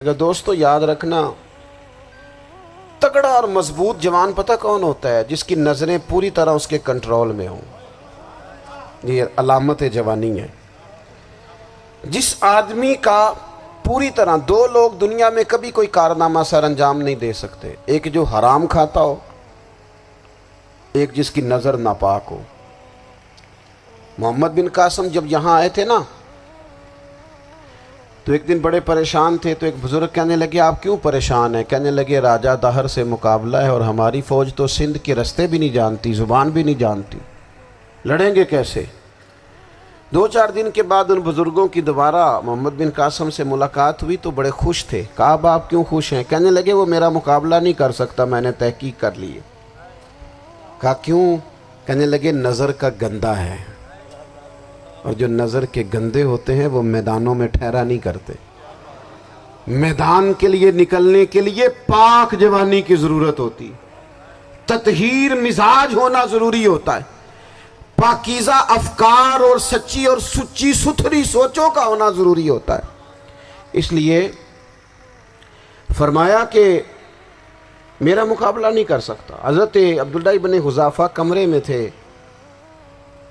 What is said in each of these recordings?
دوستو یاد رکھنا، تگڑا اور مضبوط جوان پتہ کون ہوتا ہے؟ جس کی نظریں پوری طرح اس کے کنٹرول میں ہوں۔ یہ علامت جوانی ہے۔ جس آدمی کا پوری طرح، دو لوگ دنیا میں کبھی کوئی کارنامہ سر انجام نہیں دے سکتے، ایک جو حرام کھاتا ہو، ایک جس کی نظر ناپاک ہو۔ محمد بن قاسم جب یہاں آئے تھے نا، تو ایک دن بڑے پریشان تھے، تو ایک بزرگ کہنے لگے آپ کیوں پریشان ہیں؟ کہنے لگے راجہ دہر سے مقابلہ ہے اور ہماری فوج تو سندھ کے رستے بھی نہیں جانتی، زبان بھی نہیں جانتی، لڑیں گے کیسے؟ 2-4 دن کے بعد ان بزرگوں کی دوبارہ محمد بن قاسم سے ملاقات ہوئی تو بڑے خوش تھے۔ کہا اب آپ کیوں خوش ہیں؟ کہنے لگے وہ میرا مقابلہ نہیں کر سکتا، میں نے تحقیق کر لی ہے۔ کہا کیوں؟ کہنے لگے نظر کا گندہ ہے، اور جو نظر کے گندے ہوتے ہیں وہ میدانوں میں ٹھہرا نہیں کرتے۔ میدان کے لیے نکلنے کے لیے پاک جوانی کی ضرورت ہوتی، تطہیر مزاج ہونا ضروری ہوتا ہے، پاکیزہ افکار اور سچی اور سچی ستھری سوچوں کا ہونا ضروری ہوتا ہے۔ اس لیے فرمایا کہ میرا مقابلہ نہیں کر سکتا۔ حضرت عبداللہ ابن حذافہ کمرے میں تھے،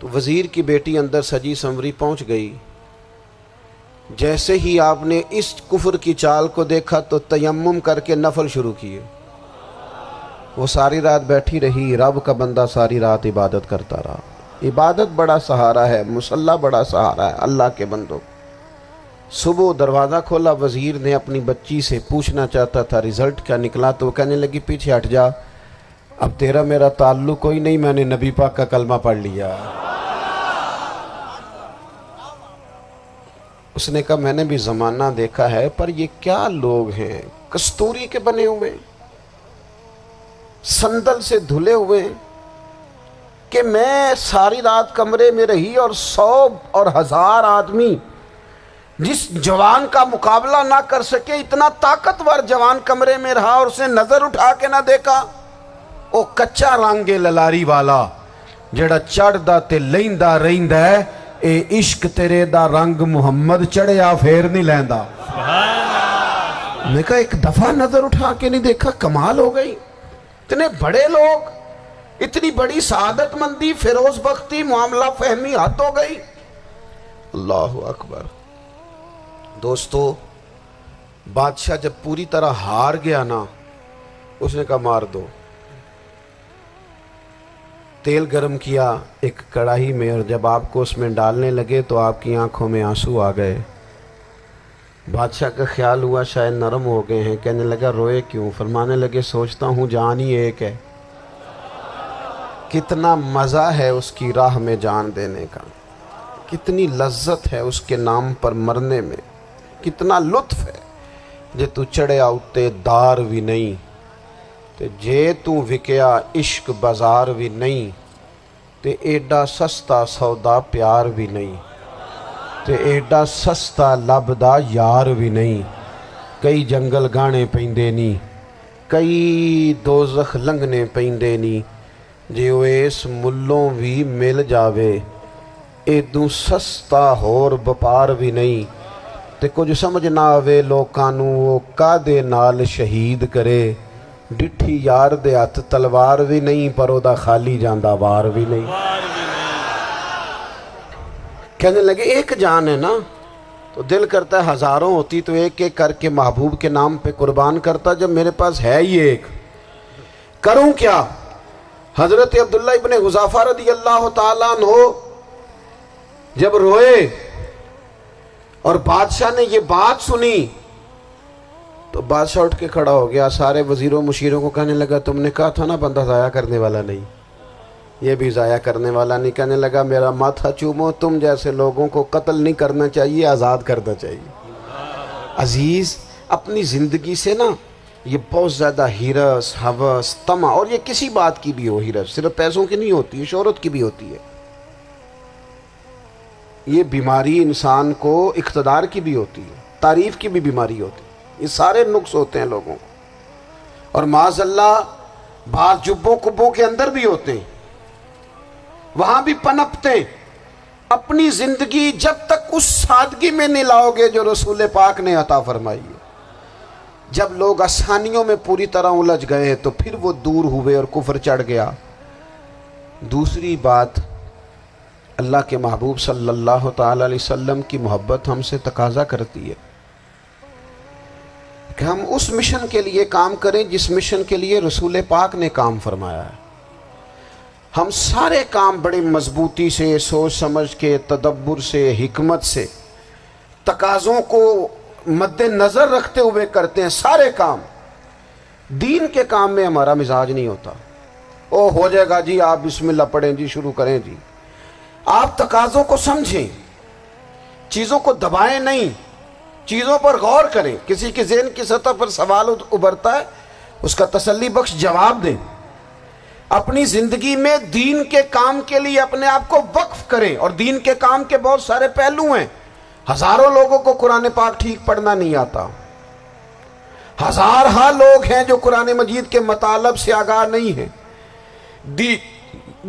تو وزیر کی بیٹی اندر سجی سنوری پہنچ گئی۔ جیسے ہی آپ نے اس کفر کی چال کو دیکھا تو تیمم کر کے نفل شروع کیے۔ وہ ساری رات بیٹھی رہی، رب کا بندہ ساری رات عبادت کرتا رہا۔ عبادت بڑا سہارا ہے، مصلی بڑا سہارا ہے اللہ کے بندوں۔ صبح دروازہ کھولا، وزیر نے اپنی بچی سے پوچھنا چاہتا تھا رزلٹ کیا نکلا، تو وہ کہنے لگی پیچھے ہٹ جا، اب تیرا میرا تعلق کوئی نہیں، میں نے نبی پاک کا کلمہ پڑھ لیا۔ اس نے کہا میں نے بھی زمانہ دیکھا ہے، پر یہ کیا لوگ ہیں، کستوری کے بنے ہوئے، سندل سے دھلے ہوئے، کہ میں ساری رات کمرے میں رہی اور 100 اور 1000 آدمی جس جوان کا مقابلہ نہ کر سکے، اتنا طاقتور جوان کمرے میں رہا اور اس نے نظر اٹھا کے نہ دیکھا۔ او کچا رنگ للاری والا جڑا چڑھدا تے لیندا رہندا ہے، اے عشق تیرے دا رنگ محمد چڑھیا پھر نہیں لیندا۔ میں کہا ایک دفعہ نظر اٹھا کے نہیں دیکھا، کمال ہو گئی۔ اتنے بڑے لوگ، اتنی بڑی سعادت مندی، فیروز بختی، معاملہ فہمی حد ہو گئی۔ اللہ اکبر۔ دوستو بادشاہ جب پوری طرح ہار گیا نا، اس نے کہا مار دو۔ تیل گرم کیا ایک کڑاہی میں، اور جب آپ کو اس میں ڈالنے لگے تو آپ کی آنکھوں میں آنسو آ گئے۔ بادشاہ کا خیال ہوا شاید نرم ہو گئے ہیں، کہنے لگا روئے کیوں؟ فرمانے لگے سوچتا ہوں جان ہی ایک ہے، کتنا مزہ ہے اس کی راہ میں جان دینے کا، کتنی لذت ہے اس کے نام پر مرنے میں، کتنا لطف ہے۔ جے تو چڑھیا اتے دار بھی نہیں، تے جے تو وکیا عشق بازار بھی نہیں، تے ایڈا سستا سودا پیار بھی نہیں، تے ایڈا سستا لبدا یار بھی نہیں۔ کئی جنگل گانے پیندے نہیں، کئی دوزخ لنگنے پیندے نہیں، جے وہ اس ملوں بھی مل جاوے، ایدوں سستا ہور بپار بھی نہیں۔ تے کچھ سمجھ نہ آوے لوکاں نوں وہ کادے نال شہید کرے، ڈٹھی یار دے ہاتھ تلوار بھی نہیں، پر او دا خالی جاندہ وار بھی نہیں۔ کہنے لگے ایک جان ہے نا، تو دل کرتا ہے ہزاروں ہوتی تو ایک ایک کر کے محبوب کے نام پہ قربان کرتا، جب میرے پاس ہے ہی ایک، کروں کیا؟ حضرت عبداللہ ابن حذافہ رضی اللہ تعالیٰ عنہ جب روئے اور بادشاہ نے یہ بات سنی، تو بادشاہ اٹھ کے کھڑا ہو گیا، سارے وزیروں مشیروں کو کہنے لگا تم نے کہا تھا نا بندہ ضائع کرنے والا نہیں، یہ بھی ضائع کرنے والا نہیں۔ کہنے لگا میرا ماتھا چومو، تم جیسے لوگوں کو قتل نہیں کرنا چاہیے، آزاد کرنا چاہیے۔ عزیز اپنی زندگی سے نا یہ بہت زیادہ ہرس، ہوس، طمع، اور یہ کسی بات کی بھی ہو، ہرس صرف پیسوں کی نہیں ہوتی ہے، شہرت کی بھی ہوتی ہے، یہ بیماری انسان کو اقتدار کی بھی ہوتی ہے، تعریف کی بھی بیماری ہوتی ہے، یہ سارے نقص ہوتے ہیں لوگوں کو، اور معاذ اللہ بعض جبوں کبوں کے اندر بھی ہوتے ہیں، وہاں بھی پنپتے ہیں۔ اپنی زندگی جب تک اس سادگی میں نہیں لاؤ گے جو رسول پاک نے عطا فرمائی ہے، جب لوگ آسانیوں میں پوری طرح الجھ گئے تو پھر وہ دور ہوئے اور کفر چڑھ گیا۔ دوسری بات، اللہ کے محبوب صلی اللہ تعالی علیہ وسلم کی محبت ہم سے تقاضا کرتی ہے کہ ہم اس مشن کے لیے کام کریں جس مشن کے لیے رسول پاک نے کام فرمایا ہے۔ ہم سارے کام بڑے مضبوطی سے، سوچ سمجھ کے، تدبر سے، حکمت سے، تقاضوں کو مد نظر رکھتے ہوئے کرتے ہیں سارے کام۔ دین کے کام میں ہمارا مزاج نہیں ہوتا، او ہو جائے گا جی، آپ بسم اللہ پڑھیں جی، شروع کریں جی۔ آپ تقاضوں کو سمجھیں، چیزوں کو دبائیں نہیں، چیزوں پر غور کریں۔ کسی کے ذہن کی سطح پر سوال ابھرتا ہے، اس کا تسلی بخش جواب دیں۔ اپنی زندگی میں دین کے کام کے لیے اپنے آپ کو وقف کریں، اور دین کے کام کے بہت سارے پہلو ہیں۔ ہزاروں لوگوں کو قرآن پاک ٹھیک پڑھنا نہیں آتا، ہزارہ لوگ ہیں جو قرآن مجید کے مطالب سے آگاہ نہیں ہیں،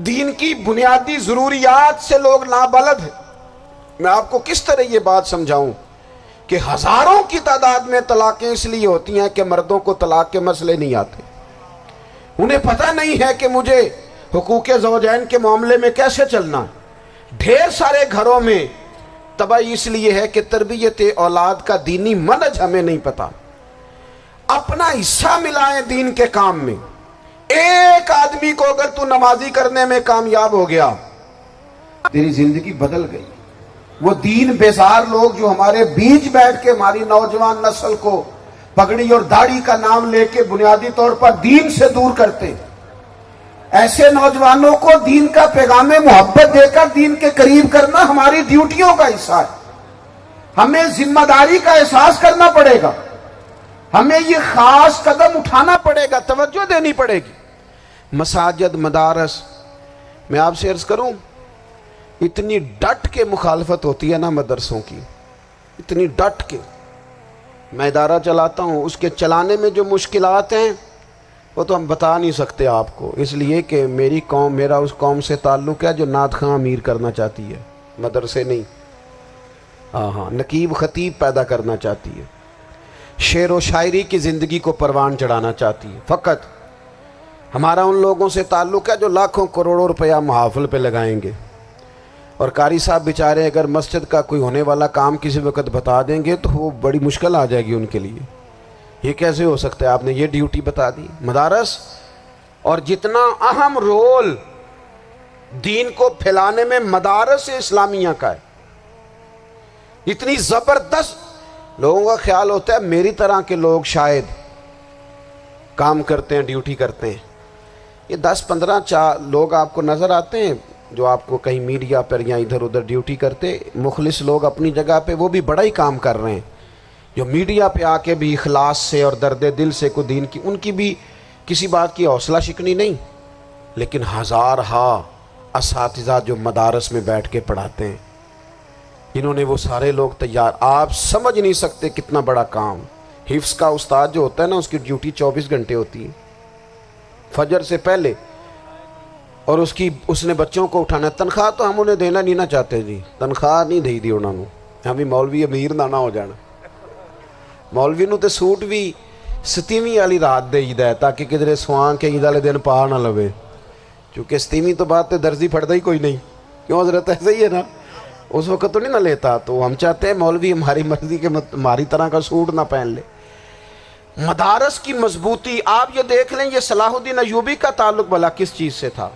دین کی بنیادی ضروریات سے لوگ نابلد ہیں۔ میں آپ کو کس طرح یہ بات سمجھاؤں کہ ہزاروں کی تعداد میں طلاقیں اس لیے ہوتی ہیں کہ مردوں کو طلاق کے مسئلے نہیں آتے، انہیں پتہ نہیں ہے کہ مجھے حقوق زوجین کے معاملے میں کیسے چلنا۔ ڈھیر سارے گھروں میں تباہی اس لیے ہے کہ تربیت اولاد کا دینی منہج ہمیں نہیں پتا۔ اپنا حصہ ملائیں دین کے کام میں۔ ایک آدمی کو اگر تو نمازی کرنے میں کامیاب ہو گیا، تیری زندگی بدل گئی۔ وہ دین بیزار لوگ جو ہمارے بیچ بیٹھ کے ہماری نوجوان نسل کو پگڑی اور داڑھی کا نام لے کے بنیادی طور پر دین سے دور کرتے، ایسے نوجوانوں کو دین کا پیغام محبت دے کر دین کے قریب کرنا ہماری ڈیوٹیوں کا حصہ ہے۔ ہمیں ذمہ داری کا احساس کرنا پڑے گا، ہمیں یہ خاص قدم اٹھانا پڑے گا، توجہ دینی پڑے گی۔ مساجد، مدارس، میں آپ سے عرض کروں، اتنی ڈٹ کے مخالفت ہوتی ہے نا مدرسوں کی، اتنی ڈٹ کے۔ میں ادارہ چلاتا ہوں، اس کے چلانے میں جو مشکلات ہیں وہ تو ہم بتا نہیں سکتے آپ کو، اس لیے کہ میری قوم، میرا اس قوم سے تعلق ہے جو نعت خواں امیر کرنا چاہتی ہے، مدرسے نہیں۔ ہاں، نقیب خطیب پیدا کرنا چاہتی ہے، شعر و شاعری کی زندگی کو پروان چڑھانا چاہتی ہے۔ فقط ہمارا ان لوگوں سے تعلق ہے جو لاکھوں کروڑوں روپیہ محافل پہ لگائیں گے، اور قاری صاحب بیچارے اگر مسجد کا کوئی ہونے والا کام کسی وقت بتا دیں گے تو وہ بڑی مشکل آ جائے گی ان کے لیے۔ یہ کیسے ہو سکتا ہے، آپ نے یہ ڈیوٹی بتا دی۔ مدارس، اور جتنا اہم رول دین کو پھیلانے میں مدارس اسلامیہ کا ہے، اتنی زبردست، لوگوں کا خیال ہوتا ہے میری طرح کے لوگ شاید کام کرتے ہیں، ڈیوٹی کرتے ہیں۔ یہ 10-15 لوگ آپ کو نظر آتے ہیں جو آپ کو کہیں میڈیا پر یا ادھر ادھر ڈیوٹی کرتے، مخلص لوگ اپنی جگہ پہ، وہ بھی بڑا ہی کام کر رہے ہیں، جو میڈیا پہ آ کے بھی اخلاص سے اور درد دل سے کو دین کی، ان کی بھی کسی بات کی حوصلہ شکنی نہیں۔ لیکن ہزارہ اساتذہ جو مدارس میں بیٹھ کے پڑھاتے ہیں، انہوں نے وہ سارے لوگ تیار، آپ سمجھ نہیں سکتے کتنا بڑا کام۔ حفظ کا استاد جو ہوتا ہے نا، اس کی ڈیوٹی 24 گھنٹے ہوتی ہے، فجر سے پہلے، اور اس نے بچوں کو اٹھانا۔ تنخواہ تو ہم انہیں دینا نہیں نہ چاہتے جی، تنخواہ نہیں دے دی انہوں نے، ہمیں مولوی امیر نہ ہو جانا۔ مولوی نو تے سوٹ بھی 27ویں والی رات دے ہے تاکہ کدھر سوان کے عید والے دن پا نہ لوے، چونکہ 27ویں تو بات تے درزی پھڑتا ہی کوئی نہیں، کیوں حضرت؟ ایسے ہی ہے نا، اس وقت تو نہیں نہ لیتا۔ تو ہم چاہتے ہیں مولوی ہماری مرضی کے ہماری طرح کا سوٹ نہ پہن لے۔ مدارس کی مضبوطی، آپ یہ دیکھ لیں، یہ صلاح الدین ایوبی کا تعلق بھلا کس چیز سے تھا؟